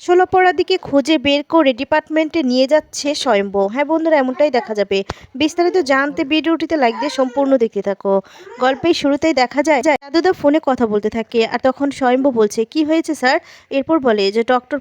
আসল অপরাধীকে খুঁজে বের করে ডিপার্টমেন্টে নিয়ে যাচ্ছে স্বয়ম্ভু। হ্যাঁ বন্ধুরা, এমনটাই দেখা যাবে। বিস্তারিত জানতে ভিডিওটিতে লাইক দিয়ে সম্পূর্ণ দেখতে থাকো। গল্পের শুরুতেই দেখা যায় দাদুদা ফোনে কথা বলতে থাকে, আর তখন স্বয়ম্ভু বলছে, কি হয়েছে স্যার? এরপর বলে যে ডক্টর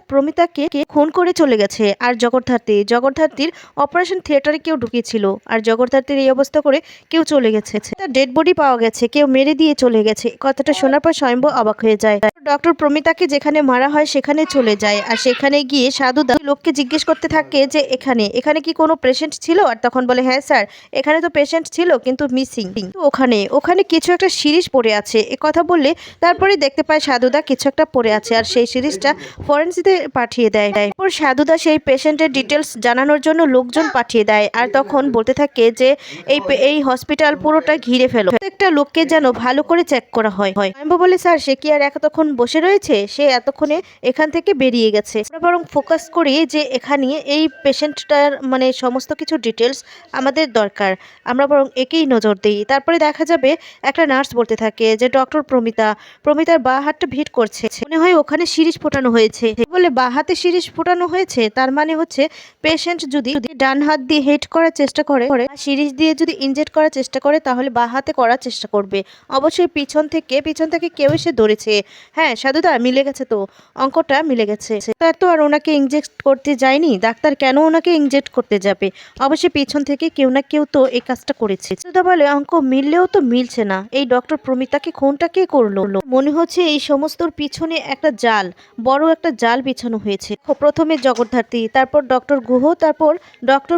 প্রমিতাকে খুন করে চলে গেছে। আর জগদ্ধাত্রীর অপারেশন থিয়েটারে কেউ ঢুকিয়েছিল, আর জগদ্ধাত্রীর এই অবস্থা করে কেউ চলে গেছে। তার ডেড বডি পাওয়া গেছে, কেউ মেরে দিয়ে চলে গেছে। কথাটা শোনার পর স্বয়ম্ভু অবাক হয়ে যায়। ডক্টর প্রমিতাকে যেখানে মারা হয় সেখানে চলে যায়, আর সেখানে গিয়ে সাধুদা লোককে জিজ্ঞেস করতে থাকে যে এখানে এখানে কি কোনো পেশেন্ট ছিল? আর তখন বলে, হ্যাঁ স্যার, এখানে তো পেশেন্ট ছিল কিন্তু মিসিং। ওখানে ওখানে কিছু একটা সিরিজ পড়ে আছে। এ কথা বললে তারপরে দেখতে পায় সাধুদা কিছু একটা পড়ে আছে, আর সেই সিরিজটা ফরেন্সিতে পাঠিয়ে দেয়। তারপর সাধুদা সেই পেশেন্টের ডিটেলস জানানোর জন্য লোকজন পাঠিয়ে দেয়, আর তখন বলতে থাকে যে এই হসপিটাল পুরোটা ঘিরে ফেলো, প্রত্যেকটা লোককে যেন ভালো করে চেক করা হয়। স্বয়ম্ভু বলে, স্যার সে কি আর এতক্ষণ বসে রয়েছে? সে এতক্ষণে এখান থেকে বেরিয়ে গেছে। আমরা বরং ফোকাস করি যে এখানে এই পেশেন্টটার মানে সমস্ত কিছু ডিটেলস আমাদের দরকার, আমরা বরং একেই নজর দিই। তারপরে দেখা যাবে একটা নার্স বলতে থাকে যে ডক্টর প্রমিতার বাঁ হাতটা ভিট করছে, মনে হয় ওখানে সিরিজ ফোটানো হয়েছে। বলে, বাঁ হাতে সিরিজ ফোটানো হয়েছে, তার মানে হচ্ছে পেশেন্ট যদি ডান হাত দিয়ে হিট করার চেষ্টা করে, সিরিজ দিয়ে যদি ইনজেক্ট করার চেষ্টা করে, তাহলে বাঁ হাতে করার চেষ্টা করবে। অবশ্যই পিছন থেকে কেউ এসে ধরেছে। হ্যাঁ সাধুদা, মিলে গেছে তো, অঙ্কটা মিলে গেছে। তার তো আর ওনাকে ইনজেক্ট করতে যায়নি, ডাক্তার কেন ওনাকে ইনজেক্ট করতে যাবে? অবশ্যই পিছন থেকে কেউ না কেউ তো এই কাজটা করেছে। সাধুদা বলে, অঙ্ক মিললেও তো মিলছে না, এই ডক্টর প্রমিতাকে খুনটা কে করলো? মনে হচ্ছে এই সমস্তর পিছনে একটা জাল, বড় একটা জাল বিছানো হয়েছে। প্রথমে জগদ্ধাত্রী, তারপর ডক্টর গুহ, তারপর ডক্টর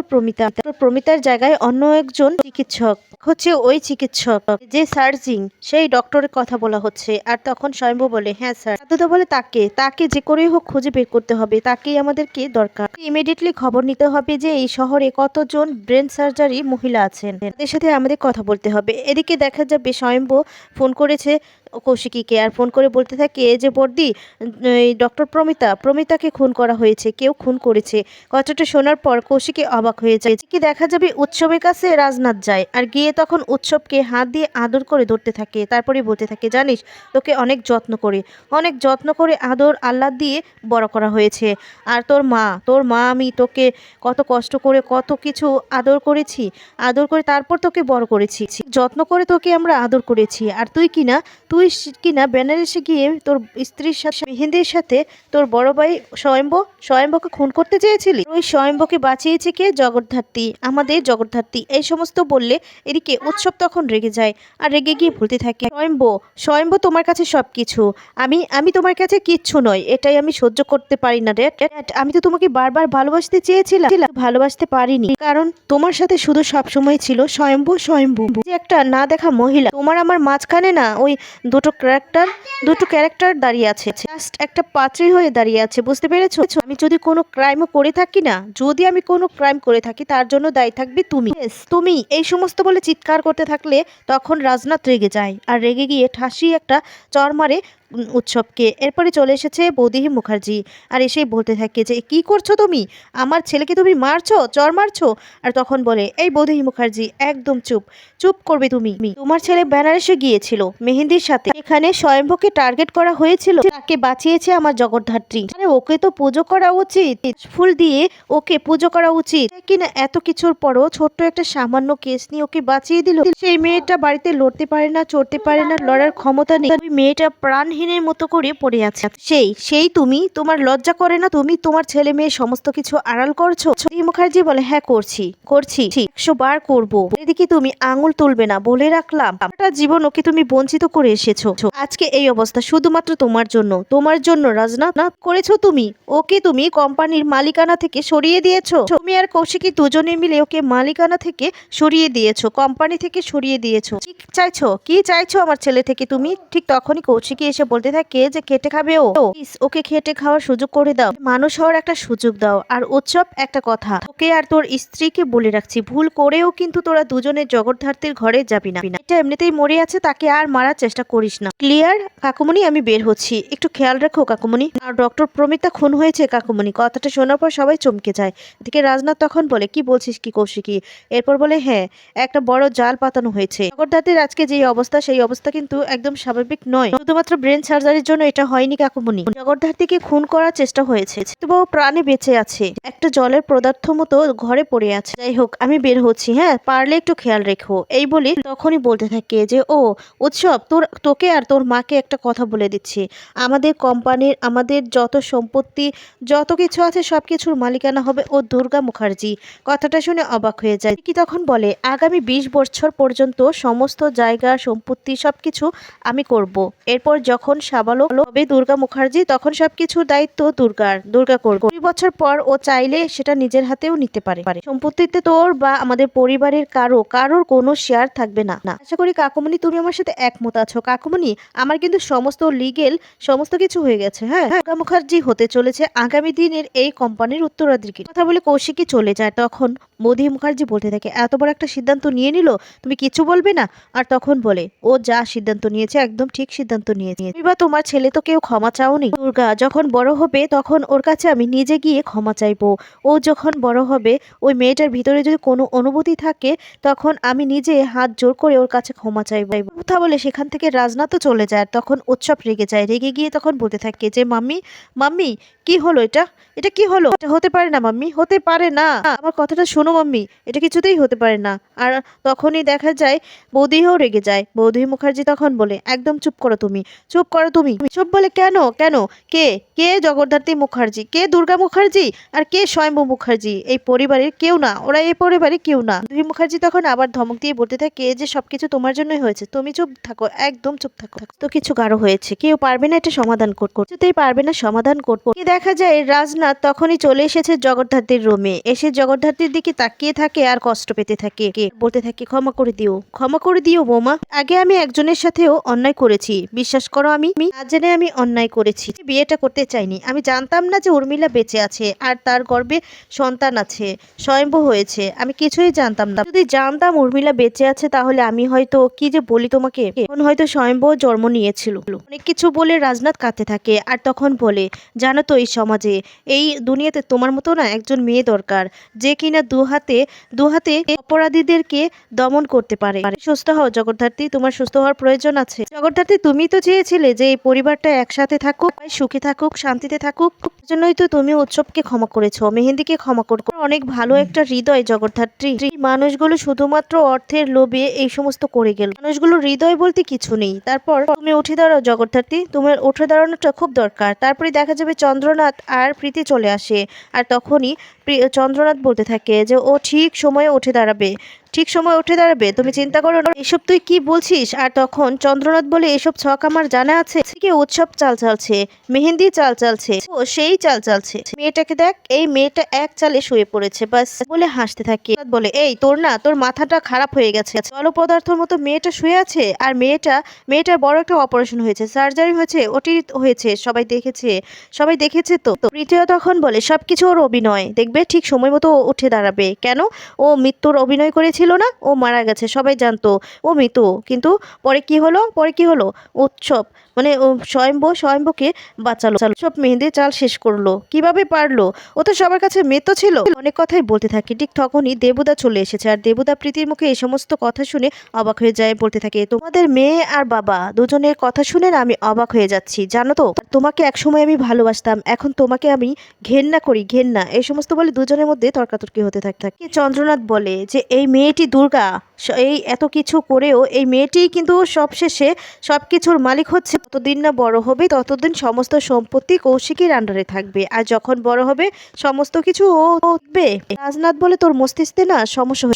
প্রমিতার জায়গায় অন্য একজন চিকিৎসক হচ্ছে, ওই চিকিৎসক যে সার্জিং, সেই ডক্টরের কথা বলা হচ্ছে। আর তখন স্বয়ম্ভু বলে, হ্যাঁ স্যার। সাধুদা বলে, তাকে যে করেই হোক খুঁজে বের করতে হবে, তাকেই আমাদেরকে দরকার। ইমিডিয়েটলি খবর নিতে হবে যে এই শহরে কতজন ব্রেন সার্জারি মহিলা আছেন, তাদের সাথে আমাদের কথা বলতে হবে। এদিকে দেখা যাবে স্বয়ম্ভু ফোন করেছে কৌশিকীকে, আর ফোন করে বলতে থাকে যে বর্দি, এই ডক্টর প্রমিতাকে খুন করা হয়েছে, কেউ খুন করেছে। কথাটা শোনার পর কৌশিকী অবাক হয়ে যায়। কি দেখা যাবে উৎসবের কাছে রাজনাথ যায়, আর গিয়ে তখন উৎসবকে হাত দিয়ে আদর করে ধরতে থাকে। তারপরে বলতে থাকে, জানিস তোকে অনেক যত্ন করে আদর আল্লাহ দিয়ে বড় করা হয়েছে। আর তোর মা আমি তোকে কত কষ্ট করে কত কিছু আদর করে তারপর তোকে বড় করেছি, যত্ন করে তোকে আমরা আদর করেছি। আর তুই কিনা বেনারসে গিয়ে তোর স্ত্রীর সাথে মেহেন্দির সাথে তোর বড় ভাই স্বয়ম্ভকে খুন করতে চেয়েছিলি। ওই স্বয়ম্ভকে বাঁচিয়েছে কে? আমাদের জগদ্ধাত্রী। এই সমস্ত বললে এদিকে উৎসব তখন রেগে যায়, আর রেগে গিয়ে বলতে থাকে, স্বয়ম্ভু তোমার কাছে সবকিছু, আমি তোমার কাছে কিচ্ছু নয়, এটাই আমি সহ্য করতে পারি না ড্যাড। আমি তো তোমাকে বারবার ভালোবাসতে চেয়েছিলাম, ভালোবাসতে পারিনি, কারণ তোমার সাথে শুধু সবসময় ছিল স্বয়ম্ভু যে একটা না দেখা মহিলা। তোমার আমার মাঝখানে না ওই দুটো ক্যারেক্টার দাঁড়িয়ে আছে, জাস্ট একটা পাত্রী হয়ে দাঁড়িয়ে আছে, বুঝতে পেরেছো? আমি যদি কোনো ক্রাইমও করে থাকি না, যদি আমি কোনো ক্রাইম করে থাকি, তার জন্য দায়ী থাকবে তুমি। এই সমস্ত বলে চিৎকার করতে থাকলে তখন রাজনাথ রেগে যায়, আর রেগে গিয়ে ঠাসি একটা চর মারে উৎসবকে। এরপরে চলে এসেছে বৌদিহি মুখার্জি, আর এসেই বলতে থাকে যে কি করছো তুমি? আমার ছেলেকে তুমি চর মারছো? আর তখন বলে, এই বৌদিহি মুখার্জি, একদম চুপ করবে তুমি। তোমার ছেলে বেনারসে গিয়েছিল মেহেন্দির সাথে, এখানে স্বয়ম্ভকে টার্গেট করা হয়েছিল, তাকে বাঁচিয়েছে আমার জগদ্ধাত্রী। আরে ওকে তো পুজো করা উচিত, ফুল দিয়ে ওকে পুজো করা উচিত, কিনা এত কিছুর পরও ছোট্ট একটা সামান্য কেস নিয়ে ওকে বাঁচিয়ে দিল। সেই মেয়েটা বাড়িতে লড়তে পারে না, চড়তে পারে না, লড়ার ক্ষমতা নেই, ওই মেয়েটা প্রাণহীনের মতো করে পড়ে আছে। সেই তুমি, তোমার লজ্জা করে না? তুমি তোমার ছেলে মেয়ে সমস্ত কিছু আড়াল করছো। মুখার্জি বলে, হ্যাঁ করছি 100 বার করবো। এদিকে তুমি আঙুল তুলবে না বলে রাখলাম, একটা জীবন ওকে তুমি বঞ্চিত করে এসেছো। আজকে এই অবস্থা শুধুমাত্র তোমার জন্য রাজনাথ করেছো তুমি। ওকে তুমি কোম্পানির মালিকানা থেকে সরিয়ে দিয়েছো। তুমি আর কৌশিকী দুজনে মিলে ওকে মালিকানা থেকে সরিয়ে দিয়েছো, কোম্পানি থেকে সরিয়ে দিয়েছো। কি চাইছো আমার ছেলে থেকে তুমি? ঠিক তখনই কৌশিকী এসে বলতে থাকে যে খেটে খাবে ওকে খেটে খাওয়ার সুযোগ করে দাও, মানুষ হওয়ার একটা সুযোগ দাও। আর উৎসব, একটা কথা তোকে আর তোর স্ত্রীকে বলে রাখছি, ভুল করেও কিন্তু তোরা দুজনে জগদ্ধাত্রীর ঘরে যাবি না। এটা এমনিতেই মরে আছে, তাকে আর মারার চেষ্টা করিস না। ক্লিয়ার কাকুমণি? আমি বের হচ্ছি, একটু খেয়াল রাখো কাকুমণি। আর ডক্টর প্রমিতা খুন হয়েছে কাকুমণি। কথাটা শোনার পর সবাই চমকে যায়। এদিকে রাজনাথ তখন বলে, কি বলছিস কি কৌশিকী? এরপর বলে, হ্যাঁ, একটা বড় জাল পাতানো হয়েছে। জগদ্ধাত্রীর আজকে যে অবস্থা, সেই অবস্থা কিন্তু একদম স্বাভাবিক নয়, শুধুমাত্র ব্রেন ব্রেন সার্জারির জন্য এটা হয়নি কাকুমনি। জগদ্ধাত্রীকে খুন করার চেষ্টা হয়েছে, তবু ও প্রাণে বেঁচে আছে, একটা জলের পদার্থ মতো ঘরে পড়ে আছে। যাই হোক, আমি বের হচ্ছি, হ্যাঁ, পারলে একটু খেয়াল রেখো। এই বলে তখনই বলতে থাকে যে ও উৎসব, তোকে আর তোর মাকে একটা কথা বলে দিচ্ছি। আমাদের কোম্পানির, আমাদের যত সম্পত্তি, যত কিছু আছে সব কিছুর মালিকানা হবে ও দুর্গা মুখার্জি। কথাটা শুনে অবাক হয়ে যায়। কি তখন বলে আগামী 20 বছর পর্যন্ত সমস্ত জায়গা সম্পত্তি সবকিছু আমি করব। এরপর যখন সাবালক হবে দুর্গা মুখার্জি, তখন সবকিছুর দায়িত্ব দুর্গা করব। 2 বছর পর ও চাইলে সেটা নিজের হাতেও নিতে পারে। সম্পত্তিতে তোর বা আমাদের পরিবারের কারোর কোনো শেয়ার থাকবে না। আশা করি কাকুমনি তুমি আমার সাথে একমত আছো। কাকুমনি, আমার কিন্তু সমস্ত লিগেল সমস্ত কিছু হয়ে গেছে। হ্যাঁ, দুর্গা মুখার্জি হতে চলেছে আগামী দিনের এই কোম্পানির উত্তরাধিকারী। কথা বলে কৌশিকী চলে যায়। তখন মোদি মুখার্জি বলতে থাকে এত বড় একটা সিদ্ধান্ত নিয়ে নিল, তুমি কিছু বলবে না? আর তখন বলে ও যা সিদ্ধান্ত নিয়েছে একদম ঠিক সিদ্ধান্ত নিয়েছে। তুমি বা তোমার ছেলে তো কেউ ক্ষমা চাওনি। দুর্গা যখন বড় হবে তখন ওর কাছে আমি নিজে গিয়ে ক্ষমা চাইবো। ও যখন বড় হবে, ওই মেয়েটার ভিতরে যদি কোনো অনুভূতি থাকে, তখন আমি নিজে হাত জোর করে ওর কাছে ক্ষমা চাইবো। কথা বলে সেখান থেকে রাজনাথও চলে যায়। তখন উৎসব রেগে যায়। রেগে গিয়ে তখন বলতে থাকে যে মাম্মি কি হলো? এটা কি হলো? এটা হতে পারে না মাম্মি, হতে পারে না। আমার কথাটা শোনো মাম্মি, এটা কিছুতেই হতে পারে না। আর তখনই দেখা যায় বৌদিও রেগে যায়। বৌদি মুখার্জি তখন বলে একদম চুপ করো তুমি, চুপ করো তুমি। চুপ বলে কেন? কে কে জগদ্ধাত্রী মুখার্জি, কে দুর্গা মুখার্জি, আর কে স্বয়ম্ভু মুখার্জি? এই পরিবারের কেউ না, ওরা এই পরিবারের কেউ না। দুই মুখার্জি তখন আবার ধমক দিয়ে বলতে থাকে যে সবকিছু তোমার জন্যই হয়েছে, তুমি চুপ থাকো, একদম চুপ থাকো। তো কিছু গাঢ় হয়েছে, কেউ পারবে না এটা সমাধান করতে, কিছুতেই পারবে না সমাধান করতে। দেখা যায় রাজনাথ তখনই চলে এসেছে জগদ্ধাত্রীর রুমে। এসে জগদ্ধাত্রীর দিকে তাকিয়ে থাকে আর কষ্ট পেতে থাকে। বলতে থাকে ক্ষমা করে দিও বৌমা। আগে আমি একজনের সাথেও অন্যায় করেছি, বিশ্বাস করো আমি না জেনে আমি অন্যায় করেছি। বিয়েটা করতে চাইনি, আমি জানতাম না যে উর্মিলা বেঁচে আছে আর তার গর্ভে সন্তান আছে, স্বয়ম্ভু হয়েছে, আমি কিছুই জানতাম না। যদি জানতাম উর্মিলা বেঁচে আছে তাহলে আমি হয়তো কি যে বলি তোমাকে, এখন হয়তো স্বয়ম্ভু জন্ম নিয়েছিল। অনেক কিছু বলে রাজনাথ কাঁদতে থাকে। আর তখন বলে জানো তো, এই সমাজে, এই দুনিয়াতে তোমার মতো না একজন মেয়ে দরকার, যে কিনা দুহাতে অপরাধীদেরকে দমন করতে পারে। সুস্থ হও জগদ্ধাত্রী, তোমার সুস্থ হওয়ার প্রয়োজন আছে। জগদ্ধাত্রী, তুমি তো চেয়েছিলে যে এই পরিবারটা একসাথে থাকুক, সুখে থাকুক, শান্তিতে থাকুক, জন্যই তো তুমি উৎসবকে ক্ষমা করেছো, মেহেন্দিকে ক্ষমা করছো। অনেক ভালো একটা হৃদয় জগদ্ধাত্রী। মানুষগুলো শুধুমাত্র অর্থের লোভে এই সমস্ত করে গেল। মানুষগুলোর হৃদয় বলতে কিছু নেই। তারপর তুমি উঠে দাঁড়াও জগদ্ধাত্রী, তোমার উঠে দাঁড়ানোটা খুব দরকার। তারপরে দেখা যাবে চন্দ্রনাথ আর প্রীতি চলে আসে। আর তখনই চন্দ্রনাথ বলতে থাকে যে ও ঠিক সময়ে উঠে দাঁড়াবে, তুমি চিন্তা করো না। এসব তুই কি বলছিস? আর তখন চন্দ্রনাথ বলে এসব ছক আমার জানা আছে। উৎসব চাল চালছে, মেহেন্দি চাল চালছে, ও সেই চাল চালছে। মেয়েটাকে দেখ, এই মেয়েটা এক চালে শুয়ে পড়েছে বাস বলে হাসতে থাকে। বলে এই তোর মাথাটা খারাপ হয়ে গেছে, জল পদার্থের মতো মেয়েটা শুয়ে আছে। আর মেয়েটার বড় একটা অপারেশন হয়েছে, সার্জারি হয়েছে, ওটি হয়েছে, সবাই দেখেছে তো। প্রীতিও তখন বলে সবকিছু ওর অভিনয়, দেখবে ঠিক সময় মতো উঠে দাঁড়াবে। কেন? ও মৃত্যুর অভিনয় করেছিল না, ও মারা গেছে, সবাই জানতো ও মৃত্যু। কিন্তু পরে কি হলো? উৎসব মানে স্বয়ম্ভুকে বাঁচালো, সব মেহেন্দির চাল শেষ করলো। কিভাবে পারলো? ও তো সবার কাছে মৃত ছিল। অনেক কথাই বলতে থাকে। ঠিক তখনই দেবুদা চলে এসেছে। আর দেবুদা প্রীতির মুখে এই সমস্ত কথা শুনে অবাক হয়ে যায়। বলতে থাকে তোমাদের মেয়ে আর বাবা দুজনের কথা শুনে না আমি অবাক হয়ে যাচ্ছি, জানো তো। তোমাকে একসময় আমি ভালোবাসতাম, এখন তোমাকে আমি ঘেন্না করি, ঘেন্না। এই সমস্ত বলে দুজনের মধ্যে তর্কাতর্কি হতে থাকে। চন্দ্রনাথ বলে যে এই মেয়েটি দুর্গা, এই এত কিছু করেও এই মেয়েটি কিন্তু সবশেষে সবকিছুর মালিক হচ্ছে। যতদিন না বড় হবে ততদিন সমস্ত সম্পত্তি কৌশিকীর আন্ডারে থাকবে, আর যখন বড় হবে সমস্ত কিছু ও রাজনাথ বলে তোর মস্তিষ্কে না সমস্যা